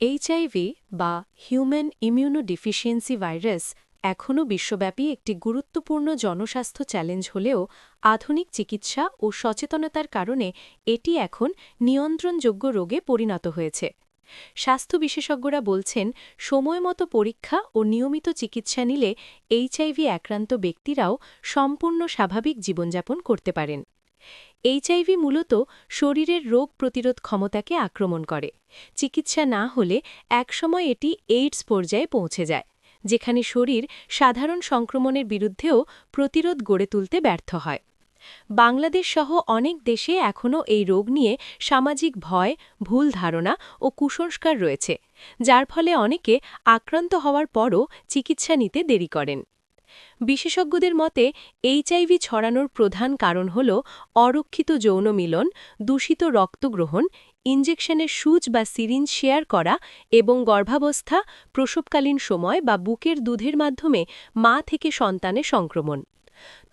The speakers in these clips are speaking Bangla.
এইচআইভি বা হিউম্যান ইমিউনোডিফিসিয়েন্সি ভাইরাস এখনও বিশ্বব্যাপী একটি গুরুত্বপূর্ণ জনস্বাস্থ্য চ্যালেঞ্জ হলেও আধুনিক চিকিৎসা ও সচেতনতার কারণে এটি এখন নিয়ন্ত্রণযোগ্য রোগে পরিণত হয়েছে। স্বাস্থ্য বিশেষজ্ঞরা বলছেন, সময়মতো পরীক্ষা ও নিয়মিত চিকিৎসা নিলে এইচআইভি আক্রান্ত ব্যক্তিরাও সম্পূর্ণ স্বাভাবিক জীবনযাপন করতে পারেন। এইচআইভি মূলত শরীরের রোগ প্রতিরোধ ক্ষমতাকে আক্রমণ করে। চিকিৎসা না হলে একসময় এটি এইডস পর্যায়ে পৌঁছে যায়, যেখানে শরীর সাধারণ সংক্রমণের বিরুদ্ধেও প্রতিরোধ গড়ে তুলতে ব্যর্থ হয়। বাংলাদেশ সহ অনেক দেশে এখনও এই রোগ নিয়ে সামাজিক ভয়, ভুল ধারণা ও কুসংস্কার রয়েছে, যার ফলে অনেকে আক্রান্ত হওয়ার পরও চিকিৎসা নিতে দেরি করেন। বিশেষজ্ঞদের মতে, এইচআইভি ছড়ানোর প্রধান কারণ হল অরক্ষিত যৌন মিলন, দূষিত রক্ত গ্রহণ, ইনজেকশনের সূচ বা সিরিঞ্জ শেয়ার করা এবং গর্ভাবস্থা, প্রসবকালীন সময় বা বুকের দুধের মাধ্যমে মা থেকে সন্তানে সংক্রমণ।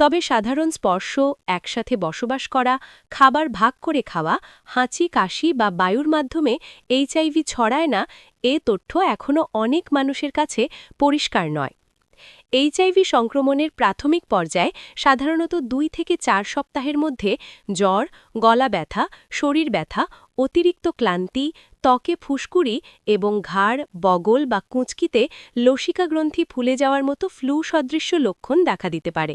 তবে সাধারণ স্পর্শ, একসাথে বসবাস করা, খাবার ভাগ করে খাওয়া, হাঁচি, কাশি বা বায়ুর মাধ্যমে এইচআইভি ছড়ায় না, এ তথ্য এখনও অনেক মানুষের কাছে পরিষ্কার নয়। এইচআইভি সংক্রমণের প্রাথমিক পর্যায়ে সাধারণত 2 থেকে 4 সপ্তাহের মধ্যে জ্বর, গলা ব্যথা, শরীর ব্যথা, অতিরিক্ত ক্লান্তি, ত্বকে ফুসকুড়ি এবং ঘাড়, বগল বা কুঁচকিতে লসিকাগ্রন্থি ফুলে যাওয়ার মতো ফ্লু সদৃশ্য লক্ষণ দেখা দিতে পারে।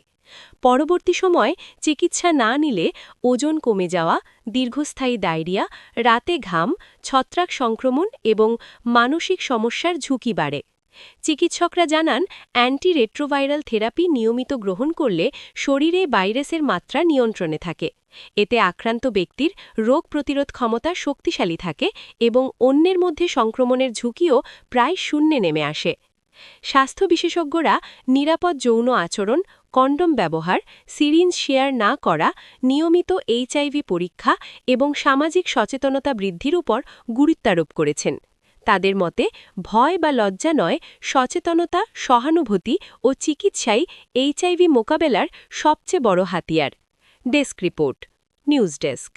পরবর্তী সময়ে চিকিৎসা না নিলে ওজন কমে যাওয়া, দীর্ঘস্থায়ী ডায়রিয়া, রাতে ঘাম, ছত্রাক সংক্রমণ এবং মানসিক সমস্যার ঝুঁকি বাড়ে। চিকিৎসকরা জানান, অ্যান্টিরেট্রোভাইরাল থেরাপি নিয়মিত গ্রহণ করলে শরীরে ভাইরাসের মাত্রা নিয়ন্ত্রণে থাকে। এতে আক্রান্ত ব্যক্তির রোগ প্রতিরোধ ক্ষমতা শক্তিশালী থাকে এবং অন্যের মধ্যে সংক্রমণের ঝুঁকিও প্রায় শূন্যে নেমে আসে। স্বাস্থ্য বিশেষজ্ঞরা নিরাপদ যৌন আচরণ, কন্ডোম ব্যবহার, সিরিঞ্জ শেয়ার না করা, নিয়মিত এইচআইভি পরীক্ষা এবং সামাজিক সচেতনতা বৃদ্ধির উপর গুরুত্বারোপ করেছেন। তাদের মতে, ভয় বা লজ্জা নয়, সচেতনতা, সহানুভূতি ও চিকিৎসাই এইচআইভি মোকাবেলার সবচেয়ে বড় হাতিয়ার। Desk report, news desk.